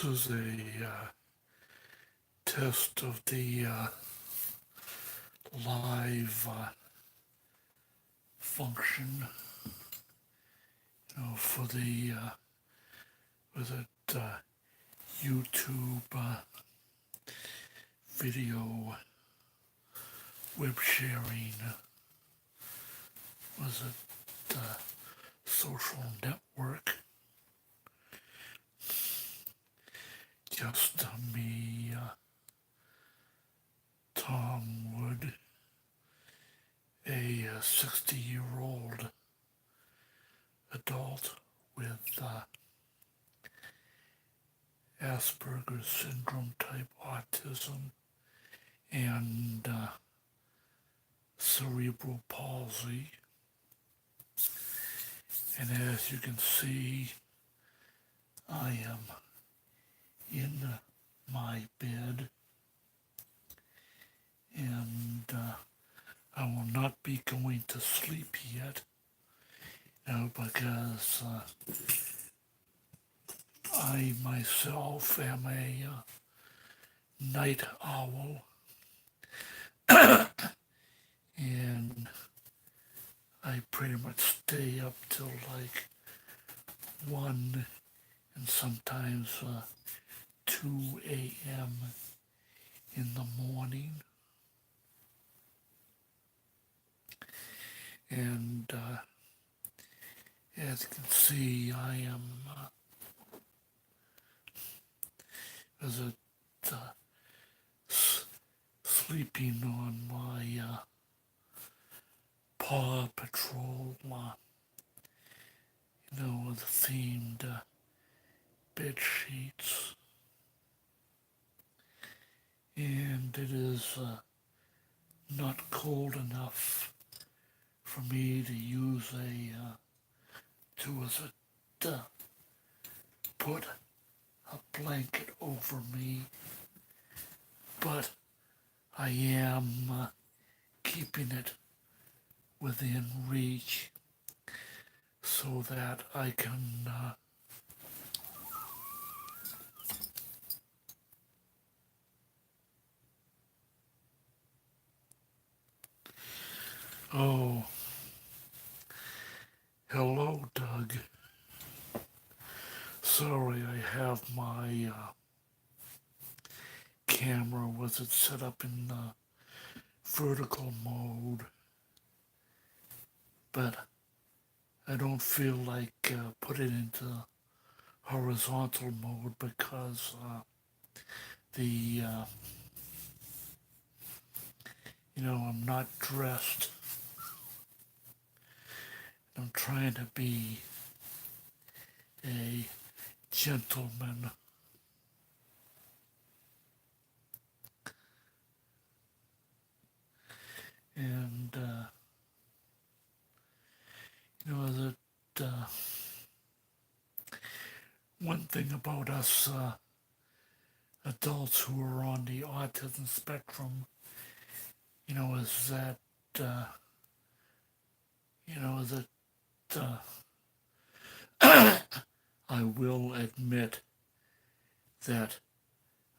This is a test of the live function, for the YouTube video web sharing. Was it social network? Just me, Tom Wood, a 60-year-old adult with Asperger's syndrome type autism and cerebral palsy. And as you can see, I am in my bed, and I will not be going to sleep yet, because I myself am a night owl, and I pretty much stay up till like 1 and sometimes 2 a.m. in the morning. And as you can see, I am sleeping on my Paw Patrol, the themed bed sheets. And it is not cold enough for me to use put a blanket over me, but I am keeping it within reach so that I can oh, hello, Doug. Sorry, I have my camera wasn't set up in vertical mode, but I don't feel like putting it into horizontal mode because I'm not dressed. I'm trying to be a gentleman. And, that one thing about us adults who are on the autism spectrum, is that, I will admit that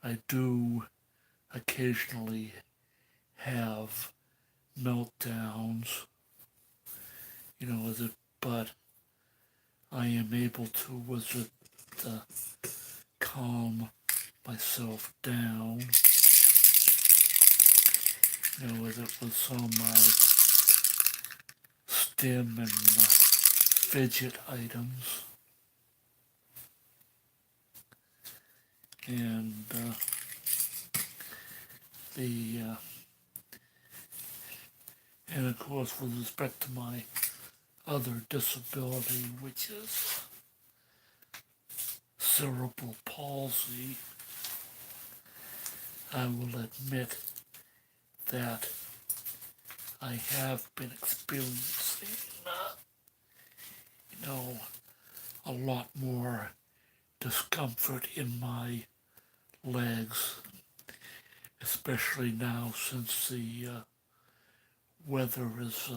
I do occasionally have meltdowns, but I am able to calm myself down, with some stim and fidget items. And and of course, with respect to my other disability, which is cerebral palsy, I will admit that I have been experiencing, a lot more discomfort in my legs, especially now since the weather is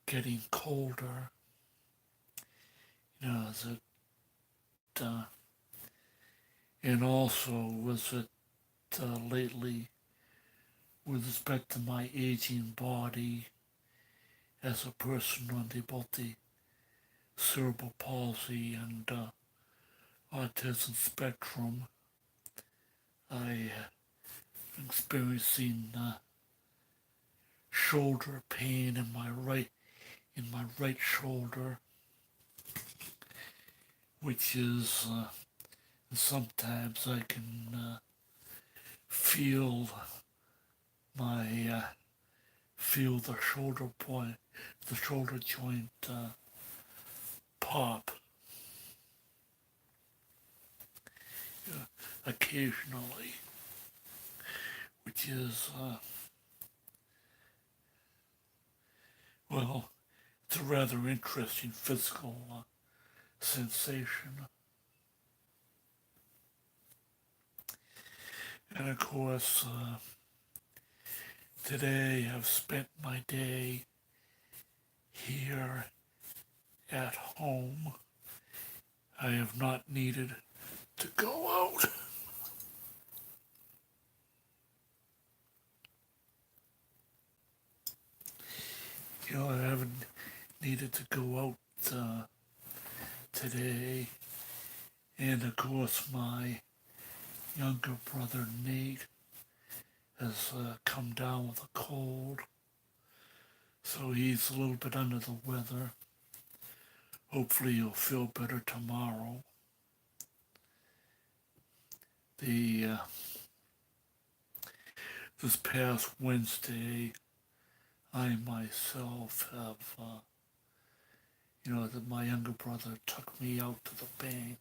getting colder. That And also, was it lately with respect to my aging body as a person on both the cerebral palsy and autism spectrum, I experiencing shoulder pain in my right shoulder, which is sometimes I can feel my feel the shoulder joint pop occasionally, which is well, it's a rather interesting physical sensation. And of course, today I've spent my day here at home. I have not needed to go out. I haven't needed to go out today. And of course, my younger brother Nate has come down with a cold, so he's a little bit under the weather. Hopefully, he'll feel better tomorrow. The This past Wednesday, I myself have, that my younger brother took me out to the bank,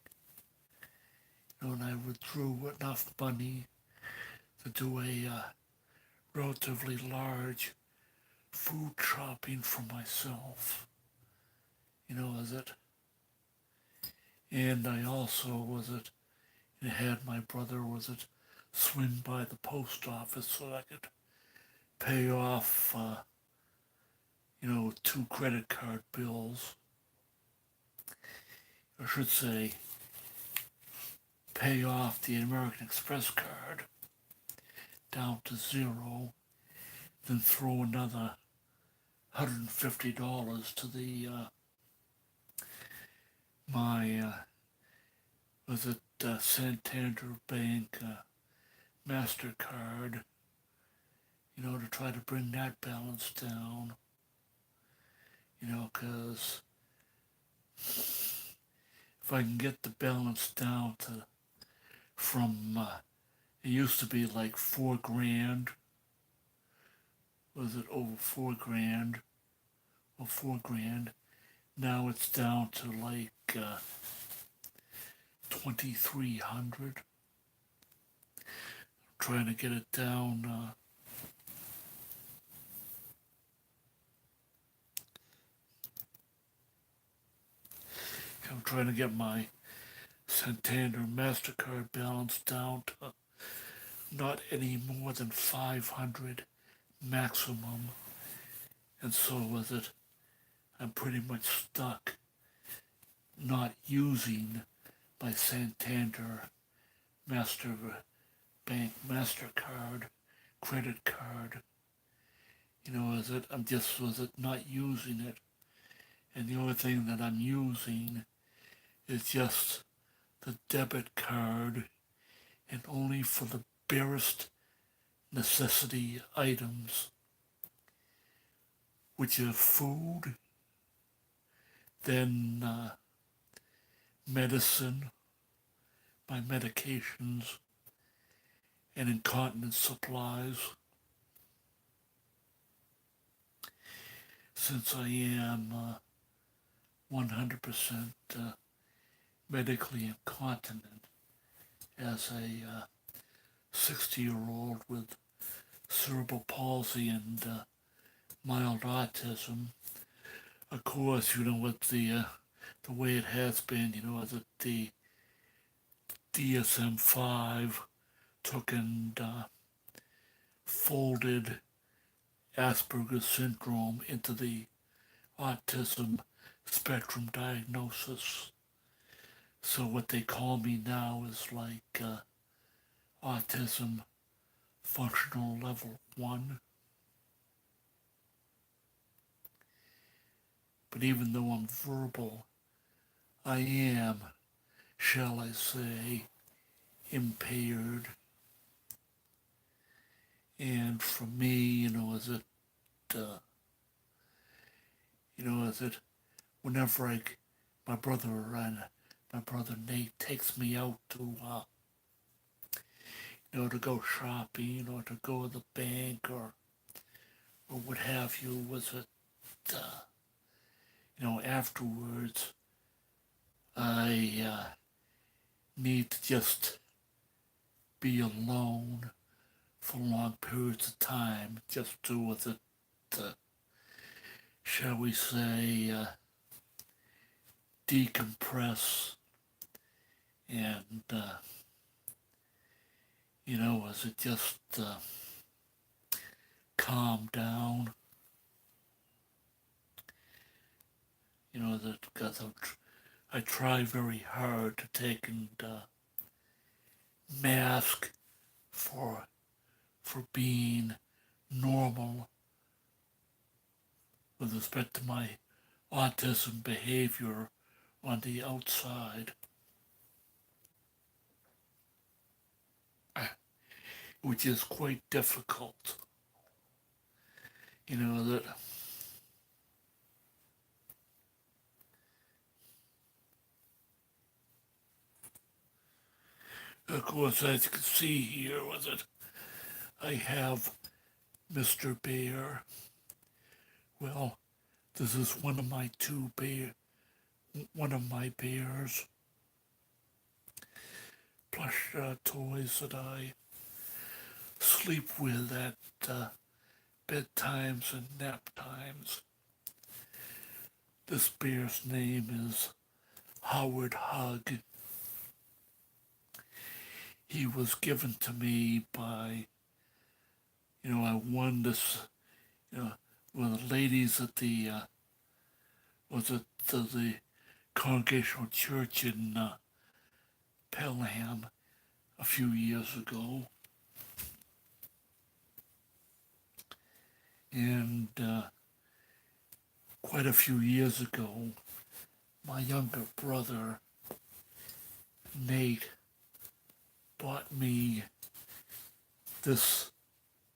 and I withdrew enough money to do a relatively large food shopping for myself. Is it? And I also had my brother swing by the post office so I could pay off, 2 credit card bills. I should say, pay off the American Express card down to zero, then throw another $150 to the my Santander Bank MasterCard, to try to bring that balance down, because if I can get the balance down to from it used to be like $4,000. Was it over $4,000? Or $4,000. Now it's down to like 2,300. Trying to get it down. I'm trying to get my Santander MasterCard balance down to not any more than 500 maximum. And so with it, I'm pretty much stuck not using my Santander Bank MasterCard credit card. I'm just not using it. And the only thing that I'm using is just the debit card, and only for the barest necessity items, which are food, then medicine, my medications, and incontinence supplies. Since I am 100% medically incontinent as a 60-year-old with cerebral palsy and mild autism. Of course, with the way it has been, that the DSM-5 took and folded Asperger's syndrome into the autism spectrum diagnosis. So what they call me now is like autism functional level 1. But even though I'm verbal, I am, shall I say, impaired. And for me, uh, is it whenever my brother and my brother Nate takes me out to, to go shopping or to go to the bank or what have you, was it, afterwards, I need to just be alone for long periods of time, just to, with it, uh, shall we say, decompress and, as it just calm down. That because I try very hard to take and mask for being normal with respect to my autism behavior on the outside, which is quite difficult. That of course, as you can see here, was it, I have Mr. Bear. Well, this is one of my bears, plush toys that I sleep with at bedtimes and nap times. This bear's name is Howard Hug. He was given to me by, I won this, one of the ladies at the, the Congregational Church in Pelham a few years ago. And quite a few years ago, my younger brother, Nate, bought me this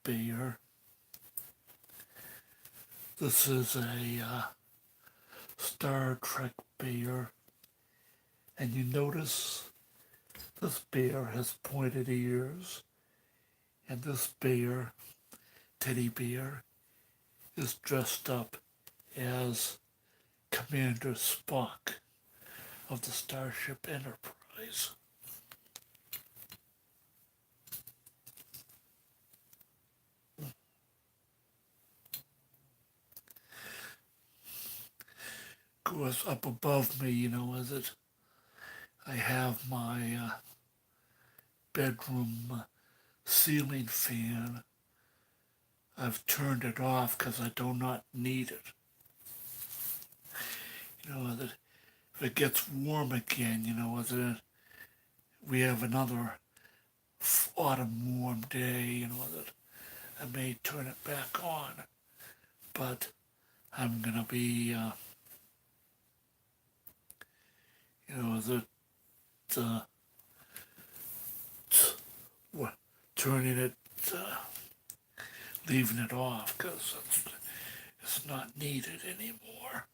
bear. This is a Star Trek bear. And you notice this bear has pointed ears. And this bear, teddy bear, is dressed up as Commander Spock of the Starship Enterprise. Of course, up above me, I have my bedroom ceiling fan. I've turned it off because I do not need it. That if it gets warm again, we have another autumn warm day, that I may turn it back on. But I'm gonna be, uh, turning it, leaving it off because it's not needed anymore.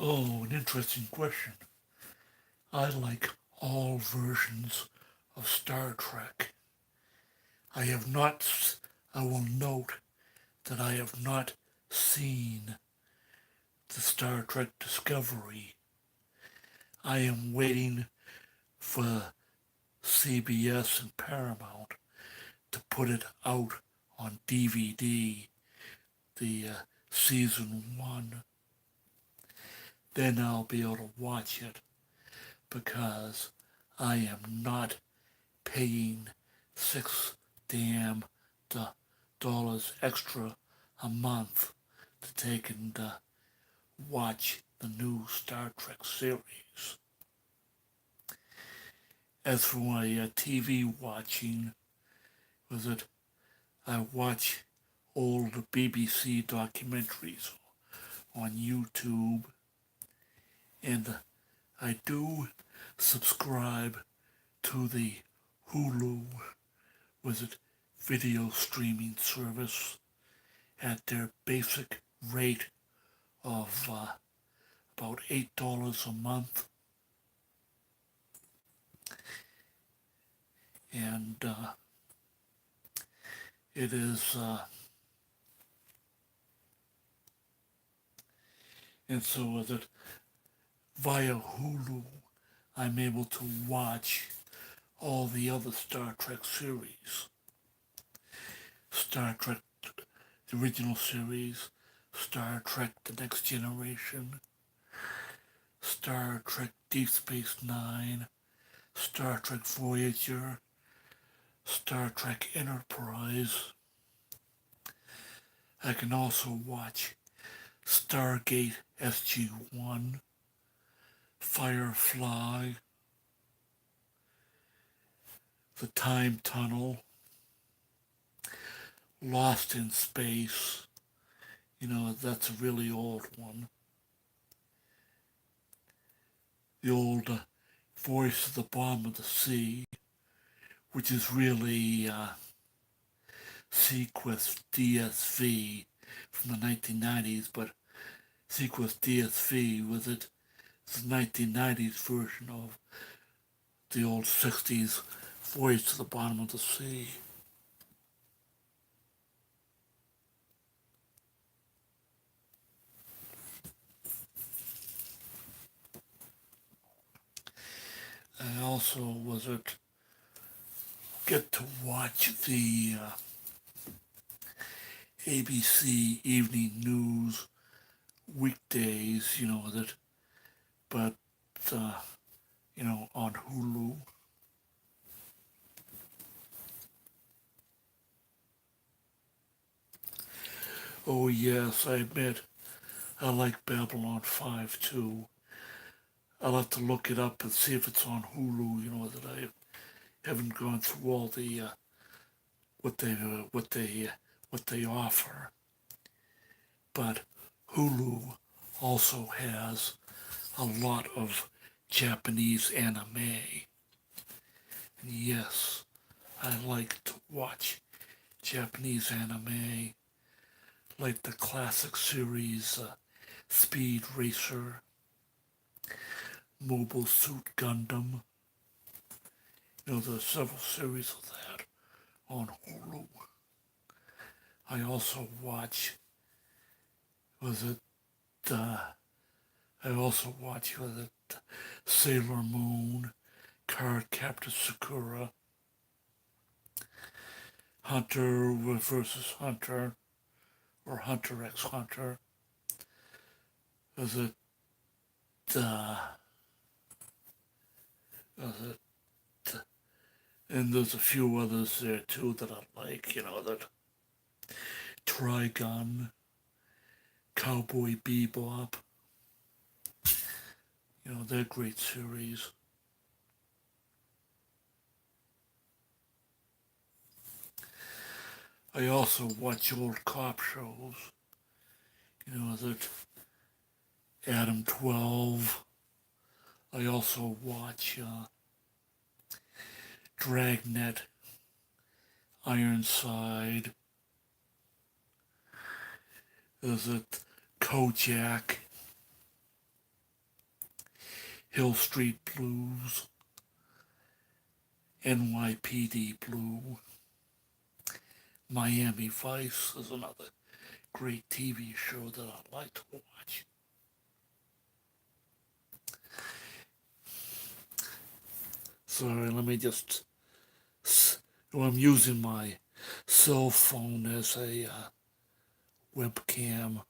Oh, an interesting question. I like all versions of Star Trek. I will note that I have not seen the Star Trek Discovery. I am waiting for CBS and Paramount to put it out on DVD, the season 1. Then I'll be able to watch it because I am not paying $6 extra a month to take and watch the new Star Trek series. As for my TV watching, was it I watch old BBC documentaries on YouTube, and I do subscribe to the Hulu, was it video streaming service at their basic rate of about $8 a month. And it is, and so with it, via Hulu, I'm able to watch all the other Star Trek series. Star Trek, the original series, Star Trek The Next Generation, Star Trek Deep Space Nine, Star Trek Voyager, Star Trek Enterprise. I can also watch Stargate SG-1, Firefly, The Time Tunnel, Lost in Space. You know, that's a really old one. The old Voice of the Bottom of the Sea, which is really Sequest DSV from the 1990s, but Sequest DSV was the 1990s version of the old 60s Voice to the Bottom of the Sea. I also get to watch the ABC evening news weekdays, but on Hulu. Oh yes, I admit I like Babylon 5 too. I'll have to look it up and see if it's on Hulu. That I haven't gone through all the what they offer. But Hulu also has a lot of Japanese anime. And yes, I like to watch Japanese anime, like the classic series Speed Racer, Mobile Suit Gundam. There's several series of that on Hulu. I also watch, Sailor Moon, Card Captor Sakura, Hunter versus Hunter, or Hunter x Hunter. Was it, and there's a few others there too that I like, that Trigun, Cowboy Bebop. They're great series. I also watch old cop shows. That Adam 12. I also watch Dragnet, Ironside. There's Kojak, Hill Street Blues, NYPD Blue. Miami Vice is another great TV show that I like to watch. Sorry, let me just. I'm using my cell phone as a webcam.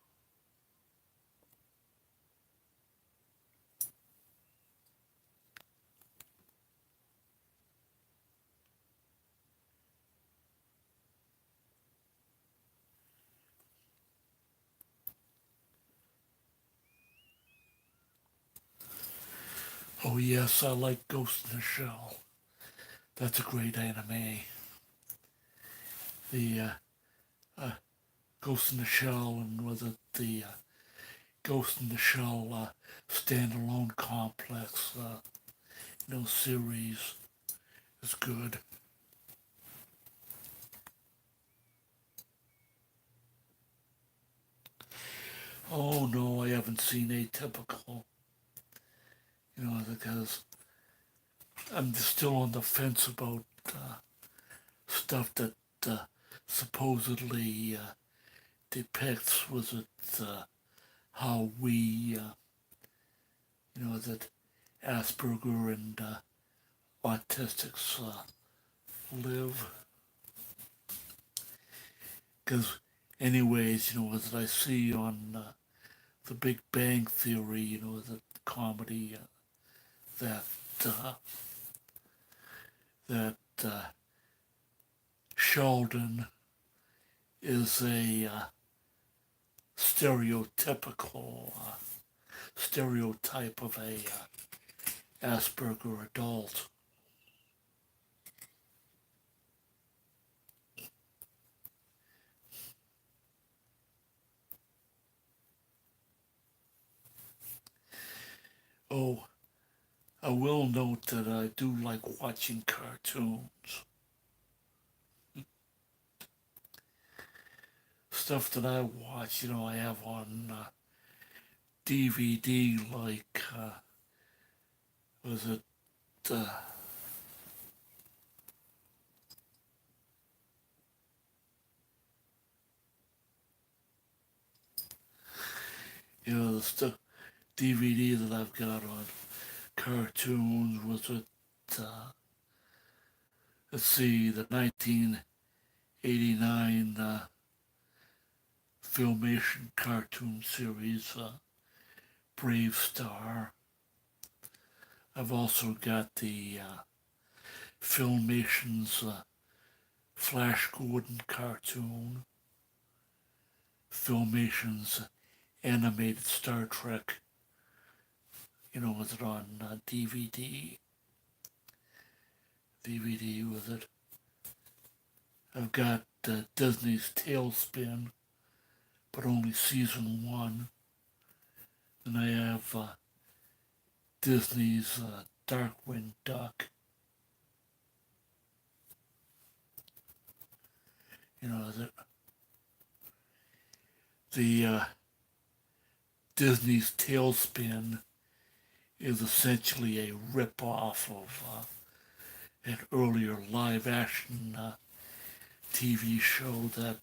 Oh yes, I like Ghost in the Shell. That's a great anime. The uh, Ghost in the Shell, and was it the Ghost in the Shell standalone complex, series is good. Oh no, I haven't seen Atypical, because I'm still on the fence about stuff that uh, supposedly depicts, was it how we, that Asperger and autistics live. Because, anyways, as I see on The Big Bang Theory, the comedy that uh, that Sheldon is a stereotypical stereotype of a Asperger adult. Oh, I will note that I do like watching cartoons. Stuff that I watch, I have on DVD, like, was it, uh, the stuff, DVD that I've got on cartoons, was it, let's see, the 1989 Filmation cartoon series, Brave Star. I've also got the Filmation's Flash Gordon cartoon, Filmation's animated Star Trek, with it on DVD. DVD with it. I've got Disney's Tailspin, but only season one. And I have Disney's Darkwing Duck. The Disney's Tailspin is essentially a rip-off of an earlier live-action TV show that,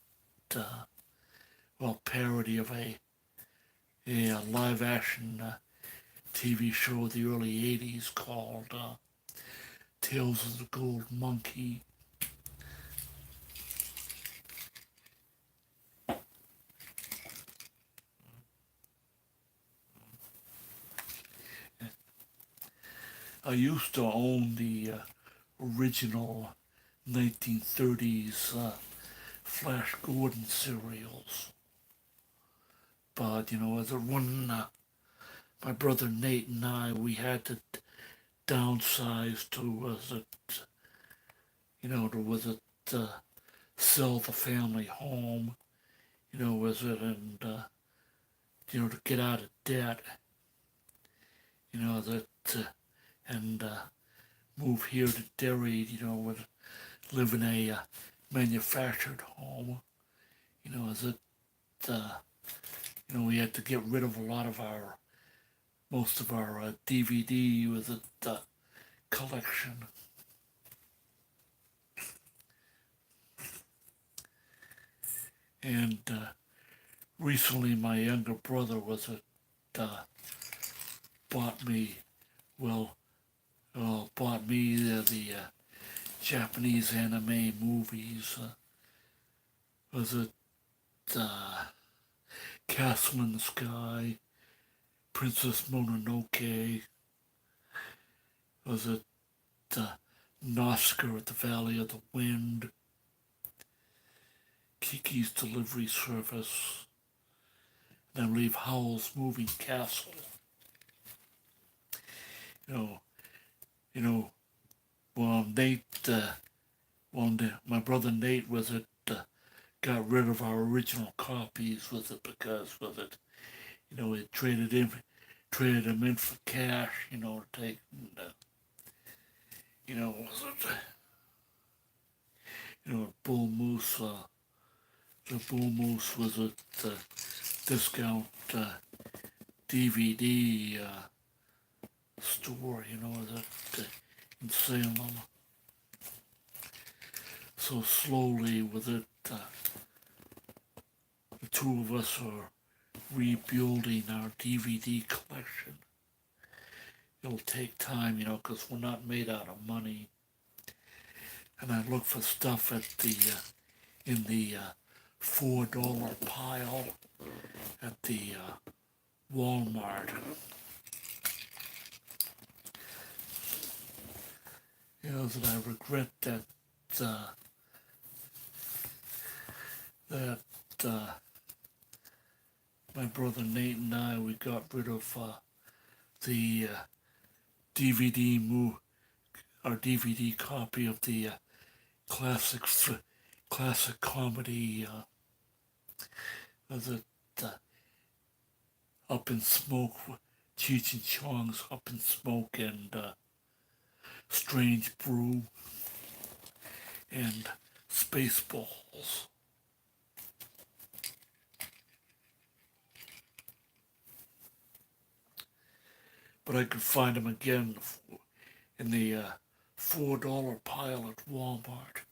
parody of a live-action TV show of the early 80s called Tales of the Gold Monkey. I used to own the original 1930s Flash Gordon serials. But, as a one, my brother Nate and I, we had to downsize to, was it, sell the family home, was it, and, to get out of debt, that, and move here to Derry, with live in a manufactured home, as it, we had to get rid of a lot of most of our DVD with it collection. And recently my younger brother bought me, the Japanese anime movies. Was it Castle in the Sky, Princess Mononoke? Was it Nosker at the Valley of the Wind? Kiki's Delivery Service? And I believe Howl's Moving Castle. You know, you know. Well, Nate, my brother Nate was it. Got rid of our original copies with it because with it, it traded them in for cash, to take, and, was it, Bull Moose, the Bull Moose was it, discount, DVD, store, that, in Salem. So slowly with it, the two of us are rebuilding our DVD collection. It'll take time, because we're not made out of money. And I look for stuff at in the $4 pile at the Walmart. That I regret that that my brother Nate and we got rid of the our DVD copy of the classic comedy, was it Up in Smoke, Cheech and Chong's Up in Smoke, and Strange Brew, and Spaceballs. But I could find them again in the $4 pile at Walmart.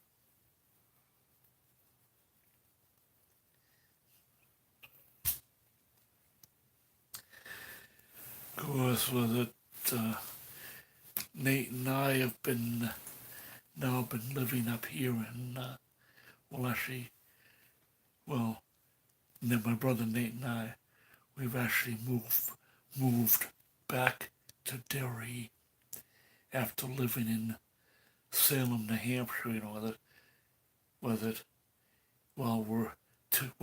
Of course, with it, Nate and I have now been living up here in, my brother Nate and we've actually moved back to Derry after living in Salem, New Hampshire, with it, well, we're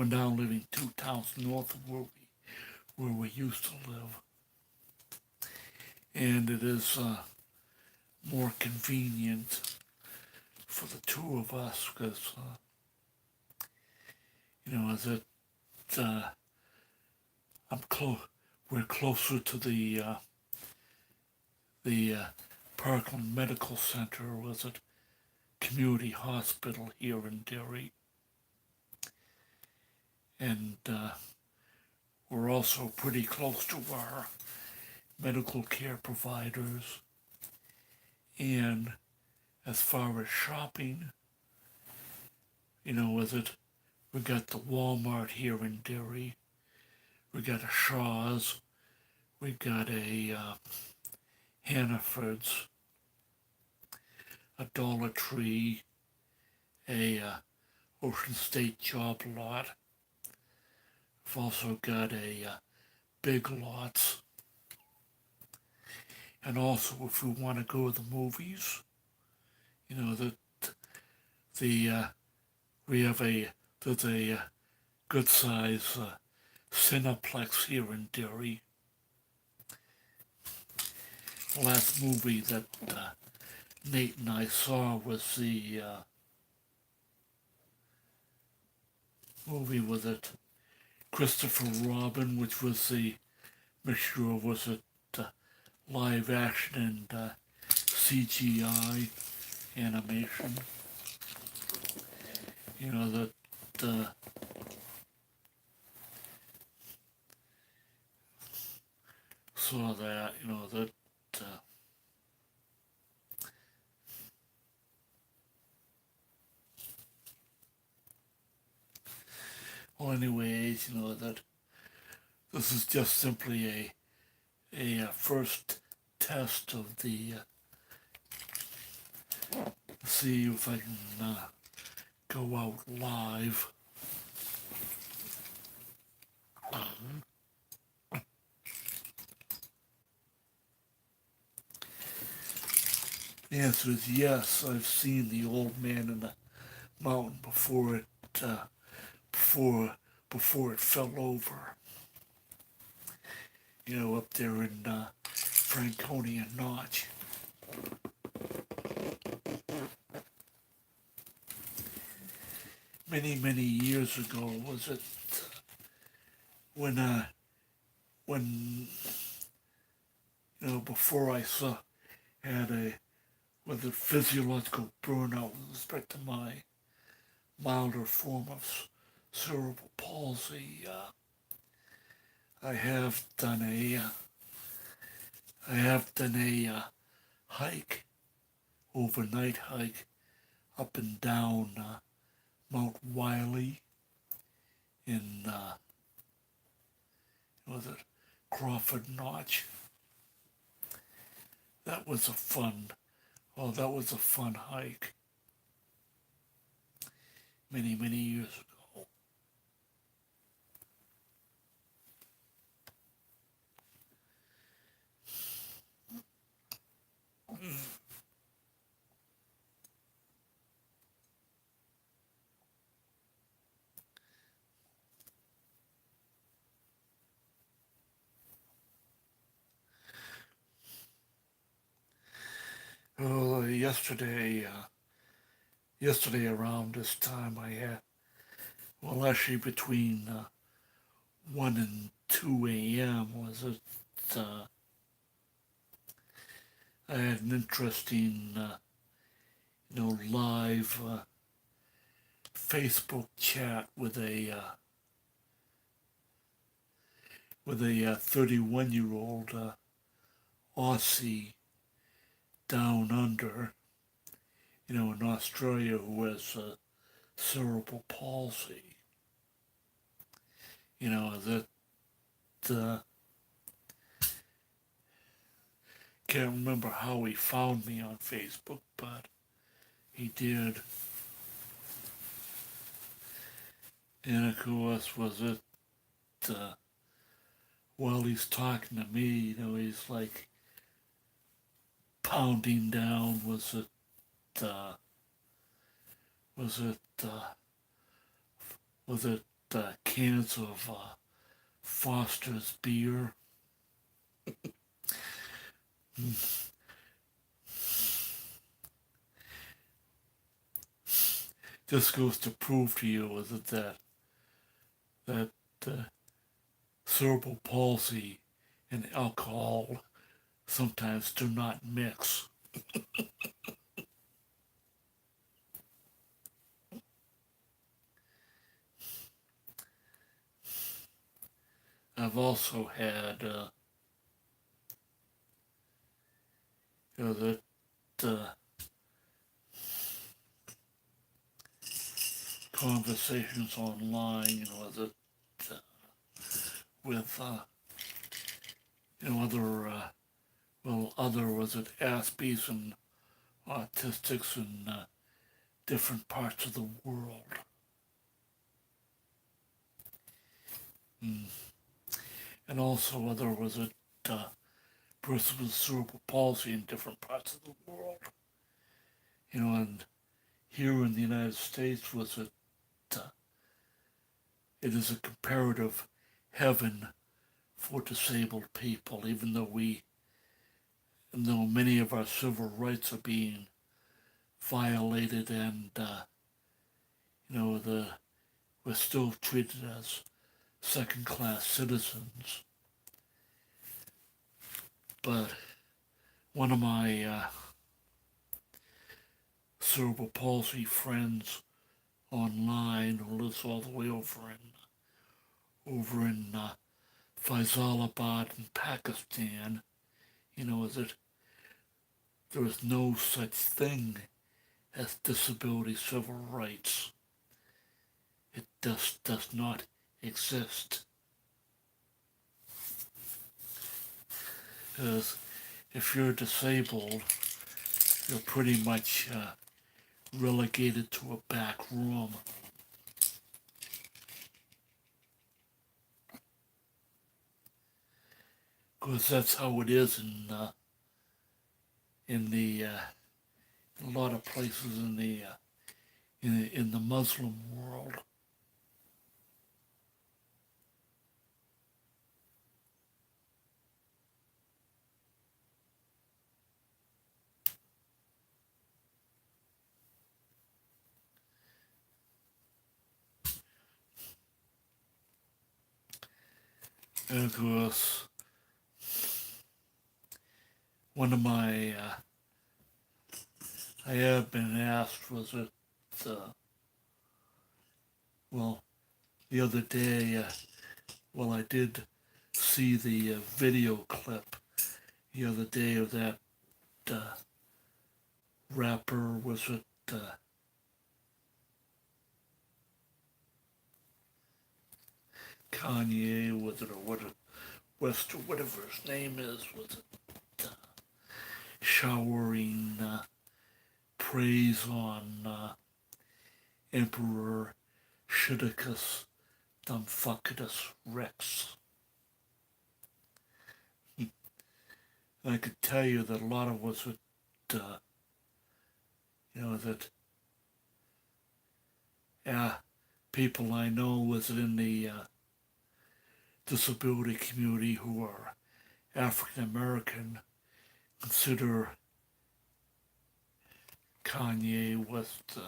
now living 2 towns north of where we used to live. And it is more convenient for the two of us because, as it, we're closer to the Parkland Medical Center, was it, community hospital here in Derry. And we're also pretty close to our medical care providers. And as far as shopping, with it, we got the Walmart here in Derry. We got a Shaw's. We got a Hannaford's, a Dollar Tree, a Ocean State Job Lot. We've also got a Big Lots. And also, if we want to go to the movies, there's a good size Cineplex here in Derry. The last movie that Nate and I saw was the movie with it Christopher Robin, which was the mixture of, was it live action and CGI animation. Saw that, well, anyways, that this is just simply a first test of the, see if I can go out live. The answer is yes. I've seen the Old Man in the Mountain before it before it fell over. Up there in Franconian Notch. Many, many years ago, was it when, when before I had a physiological burnout with respect to my milder form of cerebral palsy. I have done a hike, overnight hike, up and down Mount Wiley in was it Crawford Notch. That was that was a fun hike many, many years ago. Well, yesterday around this time I had, well, actually between 1 and 2 a.m. was it, I had an interesting, live Facebook chat with a 31-year-old Aussie down under, in Australia, who has cerebral palsy. That can't remember how he found me on Facebook, but he did. And of course, was it while he's talking to me, he's like pounding down. Was it cans of Foster's beer? This goes to prove to you, is it that cerebral palsy and alcohol sometimes do not mix. I've also had that conversations online, that with other was it Aspies and autistics in different parts of the world. And also other was it persons with cerebral palsy in different parts of the world. And here in the United States was it is a comparative heaven for disabled people, even though many of our civil rights are being violated, and we're still treated as second-class citizens. But one of my cerebral palsy friends online, who lives all the way over in Faisalabad in Pakistan, is that there is no such thing as disability civil rights. It does not exist. Because if you're disabled, you're pretty much relegated to a back room. Because that's how it is in a lot of places in the Muslim world. And of course, one of my, I have been asked, was it, well, the other day, I did see the video clip the other day of that rapper, was it, Kanye, was it, or what, West, or whatever his name is, was it, showering praise on Emperor Shidicus Dumbfuckidus Rex. I could tell you that a lot of us would, that people I know was in the disability community who are African American consider Kanye West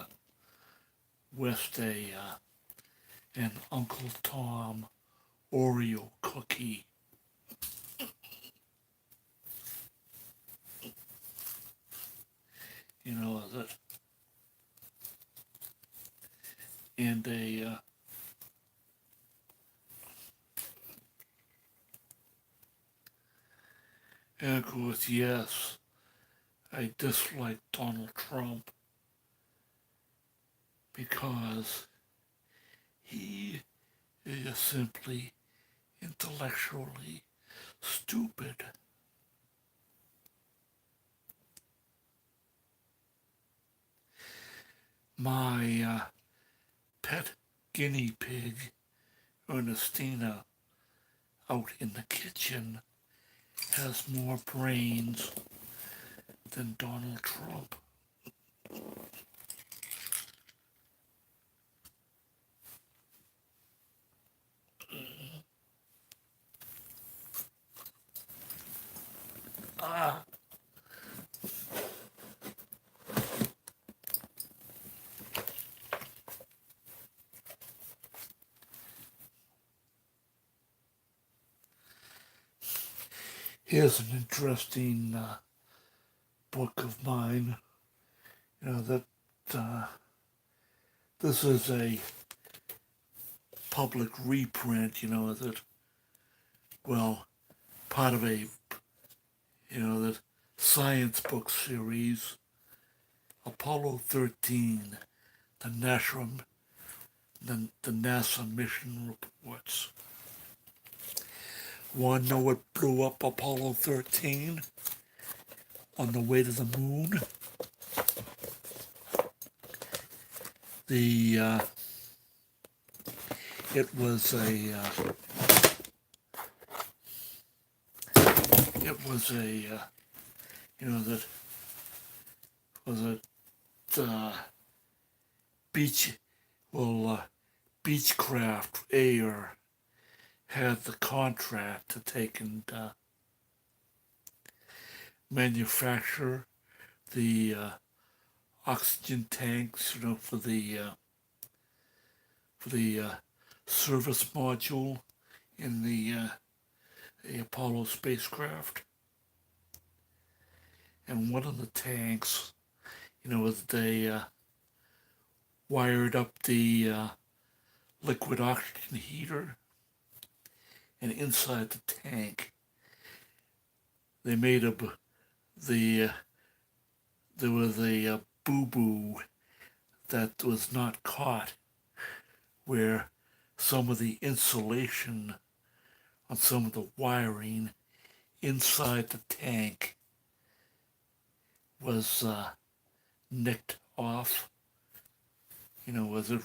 an Uncle Tom Oreo cookie. You know, that, and and of course, yes, I dislike Donald Trump because he is simply intellectually stupid. My pet guinea pig, Ernestina, out in the kitchen, has more brains than Donald Trump. Ah, here's an interesting book of mine. You know that this is a public reprint. You know that, well, part of a, the science book series, Apollo 13, the NASA mission reports. Want to know what blew up Apollo 13 on the way to the moon? It was a that was a beach, Beechcraft Air had the contract to take and manufacture the oxygen tanks, for the service module in the Apollo spacecraft. And one of the tanks, was they wired up the liquid oxygen heater, and inside the tank, they made there was a boo-boo that was not caught, where some of the insulation on some of the wiring inside the tank was nicked off, was it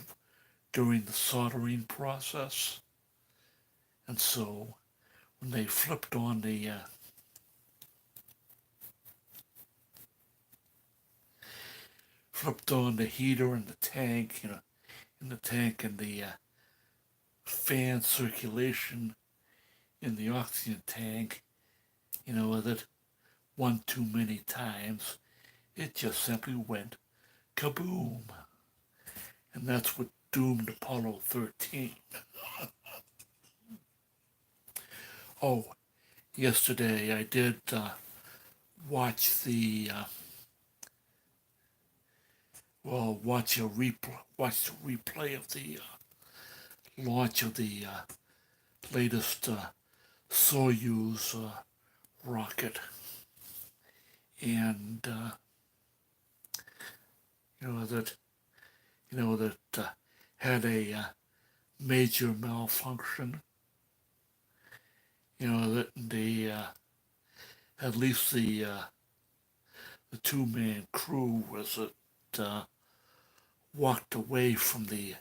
during the soldering process. And so when they flipped on the heater in the tank, and the fan circulation in the oxygen tank, with it one too many times, it just simply went kaboom. And that's what doomed Apollo 13. Oh, yesterday I did watch the watch the replay of the launch of the latest Soyuz rocket, and you know that had a major malfunction. You know that at least the two-man crew was walked away from the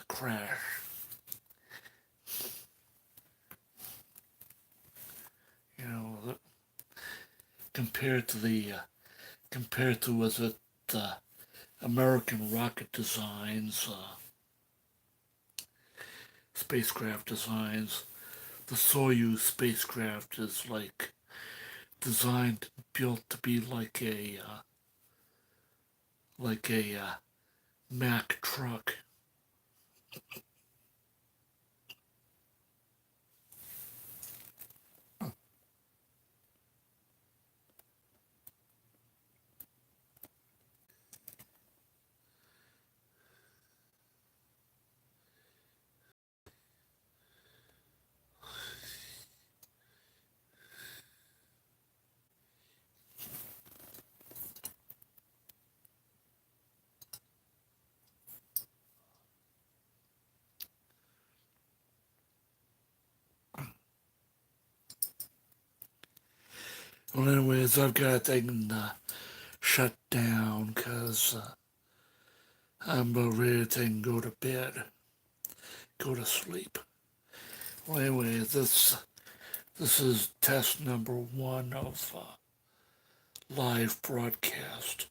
crash. You know that compared to was it American rocket designs, spacecraft designs. The Soyuz spacecraft is like designed, built to be like a Mack truck. Well, anyways, I've got things shut down because I'm about ready to go to bed, go to sleep. Well, anyway, this is test number 1 of live broadcast.